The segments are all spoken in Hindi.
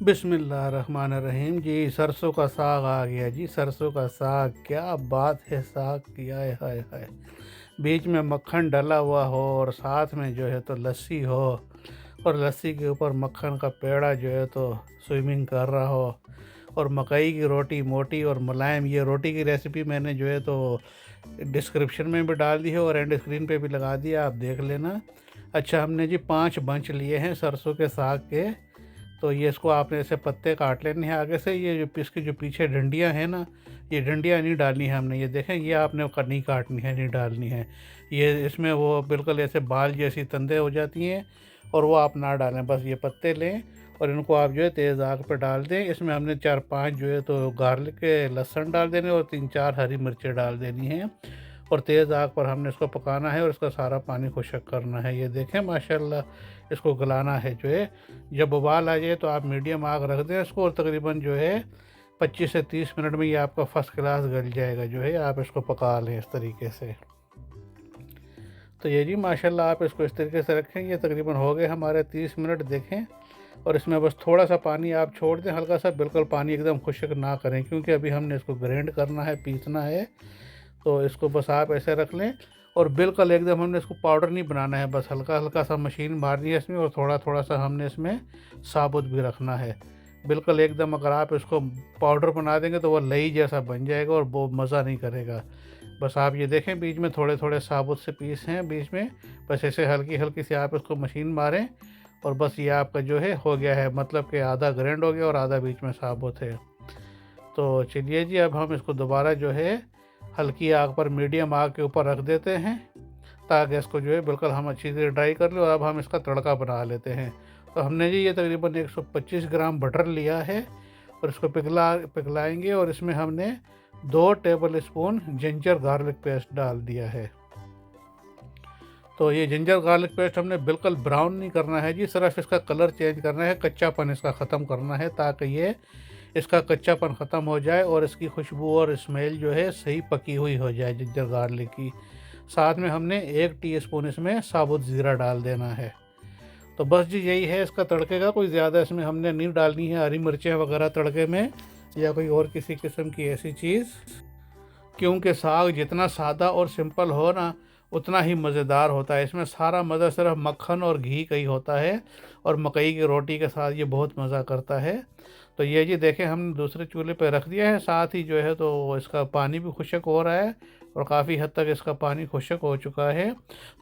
बिस्मिल्लाहिर्रहमानिर्रहीम जी। सरसों का साग आ गया जी। सरसों का साग, क्या बात है साग की। आय हाय हाय। बीच में मक्खन डला हुआ हो और साथ में जो है तो लस्सी हो, और लस्सी के ऊपर मक्खन का पेड़ा जो है तो स्विमिंग कर रहा हो, और मकई की रोटी मोटी और मुलायम। ये रोटी की रेसिपी मैंने जो है तो डिस्क्रिप्शन में भी डाल दी है और एंड स्क्रीन पे भी लगा दिया, आप देख लेना। अच्छा, हमने जी 5 बंच लिए हैं सरसों के साग के। तो ये इसको आपने ऐसे पत्ते काट लेने हैं आगे से। ये जो इसकी जो पीछे डंडियां हैं ना, ये डंडियां नहीं डालनी है हमने। ये देखें, ये आपने नहीं काटनी है, नहीं डालनी है। ये इसमें वो बिल्कुल ऐसे बाल जैसी तंदे हो जाती हैं, और वो आप ना डालें। बस ये पत्ते लें और इनको आप जो है तेज़ आग पर डाल दें। इसमें हमने 4-5 जो है तो गार्लिक के लहसुन डाल देने और 3-4 हरी मिर्चें डाल देनी हैं, और तेज़ आग पर हमने इसको पकाना है और इसका सारा पानी खुश्क करना है। ये देखें माशाल्लाह, इसको गलाना है जो है। जब उबाल आ जाए तो आप मीडियम आग रख दें इसको, और तकरीबन जो है 25 से 30 मिनट में ये आपका फ़र्स्ट क्लास गल जाएगा जो है। आप इसको पका लें इस तरीके से। तो ये जी माशाल्लाह, आप इसको इस तरीके से रखें। ये तकरीबन हो गए हमारे 30 मिनट, देखें। और इसमें बस थोड़ा सा पानी आप छोड़ दें, हल्का सा, बिल्कुल पानी एकदम खुश्क ना करें, क्योंकि अभी हमने इसको ग्राइंड करना है, पीसना है। तो इसको बस आप ऐसे रख लें, और बिल्कुल एकदम हमने इसको पाउडर नहीं बनाना है, बस हल्का हल्का सा मशीन मारनी है इसमें, और थोड़ा थोड़ा सा हमने इसमें साबुत भी रखना है। बिल्कुल एकदम अगर आप इसको पाउडर बना देंगे तो वह लई जैसा बन जाएगा और वो मज़ा नहीं करेगा। बस आप ये देखें, बीच में थोड़े थोड़े साबुत से पीस हैं बीच में, बस ऐसे हल्की हल्की से आप इसको मशीन मारें, और बस ये आपका जो है हो गया है। मतलब कि आधा ग्राइंड हो गया और आधा बीच में साबुत है। तो चलिए जी, अब हम इसको दोबारा जो है हल्की आग पर, मीडियम आग के ऊपर रख देते हैं, ताकि इसको जो है बिल्कुल हम अच्छी तरह ड्राई कर लें। और अब हम इसका तड़का बना लेते हैं। तो हमने जी ये तकरीबन 125 ग्राम बटर लिया है, और इसको पिघलाएंगे, और इसमें हमने 2 table spoon ginger garlic paste डाल दिया है। तो ये जिंजर गार्लिक पेस्ट हमने बिल्कुल ब्राउन नहीं करना है जी, सिर्फ इसका कलर चेंज करना है, कच्चापन इसका ख़त्म करना है, ताकि ये इसका कच्चापन ख़त्म हो जाए और इसकी खुशबू और स्मेल जो है सही पकी हुई हो जाए जिंजर गार्लिक की। साथ में हमने 1 टीस्पून इसमें साबुत ज़ीरा डाल देना है। तो बस जी यही है इसका तड़के का, कोई ज़्यादा इसमें हमने नहीं डालनी है हरी मिर्चें वगैरह तड़के में, या कोई और किसी किस्म की ऐसी चीज़। क्योंकि साग जितना सादा और सिंपल हो ना, उतना ही मज़ेदार होता है। इसमें सारा मज़ा सिर्फ मक्खन और घी का ही होता है, और मकई की रोटी के साथ ये बहुत मज़ा करता है। तो ये जी देखें, हमने दूसरे चूल्हे पे रख दिया है, साथ ही जो है तो इसका पानी भी खुश्क हो रहा है, और काफ़ी हद तक इसका पानी खुश्क हो चुका है।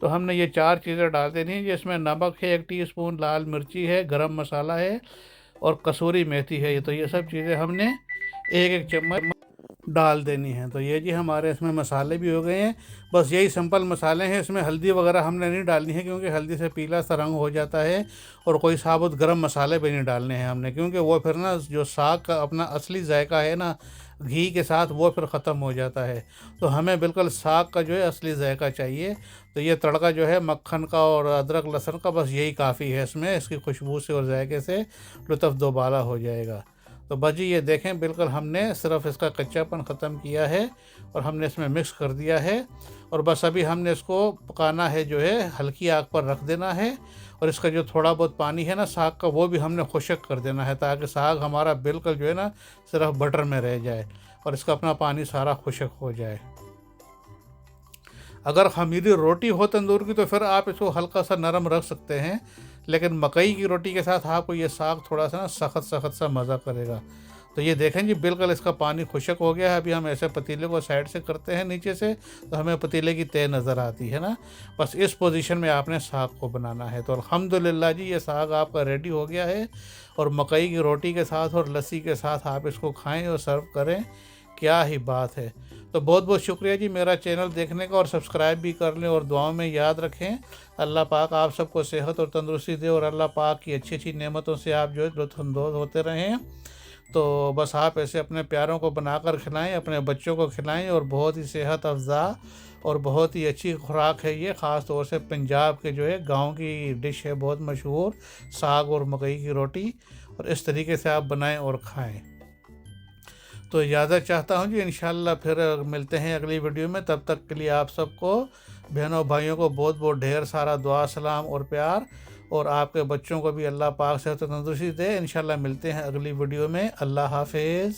तो हमने ये 4 चीज़ें डाल देनी है, जिसमें नमक है 1 टीस्पून, लाल मिर्ची है, गरम मसाला है, और कसूरी मेथी है। ये तो ये सब चीज़ें हमने एक एक चम्मच डाल देनी है। तो ये जी हमारे इसमें मसाले भी हो गए हैं। बस यही सिंपल मसाले हैं, इसमें हल्दी वगैरह हमने नहीं डालनी है, क्योंकि हल्दी से पीला सा रंग हो जाता है। और कोई साबुत गरम मसाले भी नहीं डालने हैं हमने, क्योंकि वो फिर ना जो साग का अपना असली जायका है ना, घी के साथ, वो फिर ख़त्म हो जाता है। तो हमें बिल्कुल साग का जो है असली जायका चाहिए। तो ये तड़का जो है मक्खन का और अदरक लहसुन का, बस यही काफ़ी है इसमें, इसकी खुशबू से और जायके से लुत्फ़ दोबाला हो जाएगा। तो बजी ये देखें, बिल्कुल हमने सिर्फ इसका कच्चापन ख़त्म किया है, और हमने इसमें मिक्स कर दिया है। और बस अभी हमने इसको पकाना है जो है, हल्की आग पर रख देना है। और इसका जो थोड़ा बहुत पानी है ना साग का, वो भी हमने खुश्क कर देना है, ताकि साग हमारा बिल्कुल जो है ना सिर्फ बटर में रह जाए, और इसका अपना पानी सारा खुश्क हो जाए। अगर खमीरी रोटी हो तंदूर की, तो फिर आप इसको हल्का सा नरम रख सकते हैं, लेकिन मकई की रोटी के साथ आपको ये साग थोड़ा सा ना सख्त सख्त सा मज़ा करेगा। तो ये देखें जी, बिल्कुल इसका पानी खुश्क हो गया है। अभी हम ऐसे पतीले को साइड से करते हैं नीचे से, तो हमें पतीले की तय नज़र आती है ना। बस इस पोजीशन में आपने साग को बनाना है। तो अल्हम्दुलिल्लाह जी, ये साग आपका रेडी हो गया है, और मकई की रोटी के साथ और लस्सी के साथ आप इसको खाएँ और सर्व करें। क्या ही बात है। तो बहुत बहुत शुक्रिया जी मेरा चैनल देखने का, और सब्सक्राइब भी कर लें, और दुआओं में याद रखें। अल्लाह पाक आप सबको सेहत और तंदुरुस्ती दे, और अल्लाह पाक की अच्छी अच्छी नेमतों से आप जो है लुत्फ़अंदोज़ होते रहें। तो बस आप ऐसे अपने प्यारों को बनाकर खिलाएं, अपने बच्चों को खिलाएं, और बहुत ही सेहत अफ़ज़ा और बहुत ही अच्छी खुराक है ये। ख़ास तौर से पंजाब के जो है गांव की डिश है, बहुत मशहूर, साग और मकई की रोटी। और इस तरीके से आप बनाएं और खाएं। तो इजाज़त चाहता हूँ जी, इंशाल्लाह फिर मिलते हैं अगली वीडियो में। तब तक के लिए आप सबको, बहनों भाइयों को बहुत बहुत ढेर सारा दुआ, सलाम और प्यार। और आपके बच्चों को भी अल्लाह पाक से तंदुरुस्ती दे। इंशाल्लाह मिलते हैं अगली वीडियो में। अल्लाह हाफिज़।